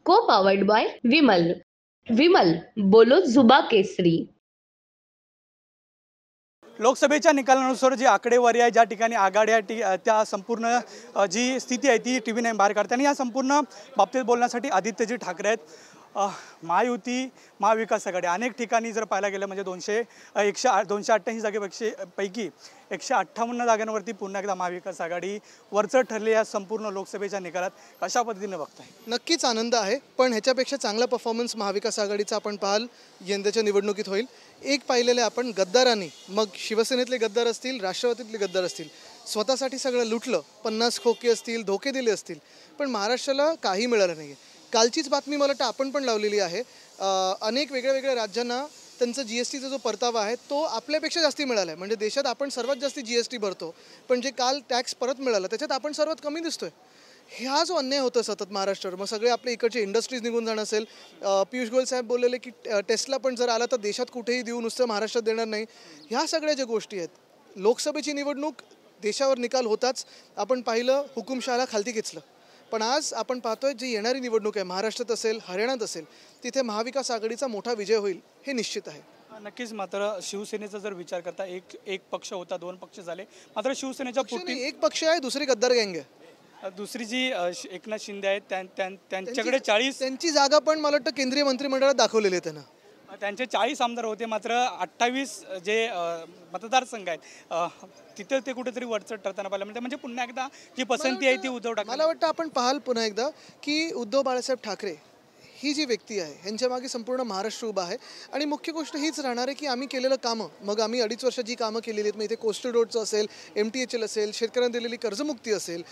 को powered by Vimal. Vimal बोलो जुबा केसरी. लोकसभेच्या निकालानुसार जी आकडेवारी आहे, ज्या ठिकाणी आघाड्या त्या संपूर्ण जी स्थिती आहे ती TV9 बाहेर काढते आणि या संपूर्ण बाबतीत बोलण्यासाठी आदित्यजी ठाकरे आहेत. महायुती, महाविकास आघाडी अनेक ठिकाणी जर पाहायला गेलं म्हणजे 288 जागेपैकी 158 जागांवरती पुन्हा एकदा महाविकास आघाडी वरचढ ठरली या संपूर्ण लोकसभेच्या निकालात. कशा पद्धतीने बघताय? नक्कीच आनंद आहे, पण ह्याच्यापेक्षा चांगला परफॉर्मन्स महाविकास आघाडीचा आपण पाहाल यंदाच्या निवडणुकीत होईल. एक पाहिलेले आपण गद्दारांनी, मग शिवसेनेतले गद्दार असतील, राष्ट्रवादीतले गद्दार असतील, स्वतःसाठी सगळं लुटलं, 50 खोके असतील, धोके दिले असतील, पण महाराष्ट्राला काही मिळालं नाही आहे. कालचीच बातमी मला वाटतं आपण पण लावलेली आहे. अनेक वेगळ्या राज्यांना त्यांचा GSTचा जो परतावा आहे तो आपल्यापेक्षा जास्ती मिळाला आहे. म्हणजे देशात आपण सर्वात जास्ती GST भरतो, पण जे काल टॅक्स परत मिळालं त्याच्यात आपण सर्वात कमी दिसतोय. हा जो अन्याय होतो सतत महाराष्ट्रावर, मग सगळे आपले इकडचे इंडस्ट्रीज निघून जाणं असेल. पियुष गोयल साहेब बोललेले की टेस्ला पण जर आला तर देशात कुठेही देऊ, नुसतं महाराष्ट्रात देणार नाही. ह्या सगळ्या ज्या गोष्टी आहेत, लोकसभेची निवडणूक देशावर निकाल होताच आपण पाहिलं, हुकुमशहाला खालती खेचलं. पण आज आपण पाहतोय जी येणारी निवडणूक आहे, महाराष्ट्रात असेल, हरियाणात असेल, तिथे महाविकास आघाडीचा मोठा विजय होईल हे निश्चित आहे. नक्कीच. मात्र शिवसेनेचा जर विचार करता एक पक्ष होता, 2 पक्ष झाले. मात्र शिवसेनेच्या पोटी एक पक्ष आहे, दुसरी गद्दार गँग आहे. दुसरी जी एकनाथ शिंदे आहेत त्यांच्याकडे 40 त्यांची जागा पण मला वाटतं केंद्रीय मंत्रिमंडळात दाखवलेली आहे त्यांना. त्यांचे 40 आमदार होते, मात्र 28 जे मतदारसंघ आहेत तिथे ते कुठेतरी वरचढ ठरताना पाहिलं. म्हणजे पुन्हा एकदा जी पसंती आहे ती उद्धव ठाकरे. मला वाटतं आपण पाहाल पुन्हा एकदा की उद्धव बाळासाहेब ठाकरे ही जी व्यक्ती आहे ह्यांच्या मागे संपूर्ण महाराष्ट्र उभा आहे. आणि मुख्य गोष्ट हीच राहणार आहे की आम्ही केलेलं कामं, मग आम्ही 2.5 वर्षात जी कामं केलेली आहेत, मग इथे कोस्टल रोडचं असेल, MTHL असेल, शेतकऱ्यांना दिलेली कर्जमुक्ती असेल,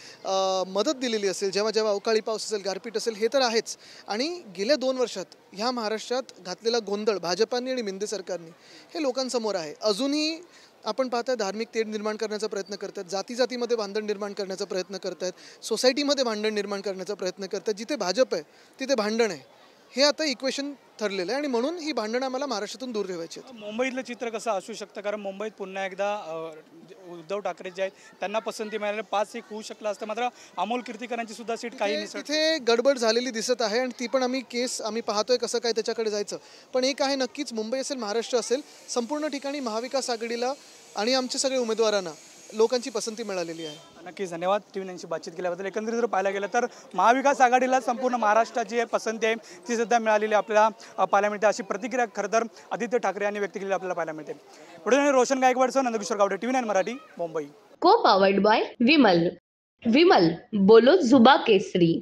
मदत दिलेली असेल, जेव्हा अवकाळी पाऊस असेल, गारपीट असेल, हे तर आहेच. आणि गेल्या 2 वर्षात ह्या महाराष्ट्रात घातलेला गोंधळ भाजपांनी आणि मिंदे सरकारने हे लोकांसमोर आहे. अजूनही आपण पाहताय धार्मिक तेढ निर्माण करण्याचा प्रयत्न करतात, जातीमध्ये भांडण निर्माण करण्याचा प्रयत्न करतात, सोसायटीमध्ये भांडण निर्माण करण्याचा प्रयत्न करतात. जिथे भाजप आहे तिथे भांडण आहे, हे आता इक्वेशन ठरलेलं आहे. आणि म्हणून ही भांडणं आम्हाला महाराष्ट्रातून दूर ठेवायची आहेत. मुंबईतलं चित्र कसं असू शकतं? कारण मुंबईत पुन्हा एकदा उद्धव ठाकरे जे आहेत त्यांना पसंती मिळाली, 5-1 होऊ शकलं असतं. मात्र अमोल कीर्तीकरांची सुद्धा सीट काही तिथे गडबड झालेली दिसत आहे आणि ती पण आम्ही पाहतोय कसं काय त्याच्याकडे जायचं. पण एक आहे नक्कीच, मुंबई असेल, महाराष्ट्र असेल, संपूर्ण ठिकाणी महाविकास आघाडीला आणि आमच्या सगळ्या उमेदवारांना लोकांची पसंती मिळालेली आहे. नक्कीच. धन्यवाद TV9शी बातचीत केल्याबद्दल. एकंदरीत जर पाहायला गेलं तर महाविकास आघाडीला संपूर्ण महाराष्ट्राची जी पसंती आहे ती सध्या मिळालेली आपल्याला पाहायला मिळते. अशी प्रतिक्रिया खरं तर आदित्य ठाकरे यांनी व्यक्त केलेली आपल्याला पाहायला मिळते. पुढे रोशन गायकवाडसह नंदकिशोर गावडे, TV9 मराठी, मुंबई. को पावर्ड बाय विमल. विमल बोलो जुबा केसरी.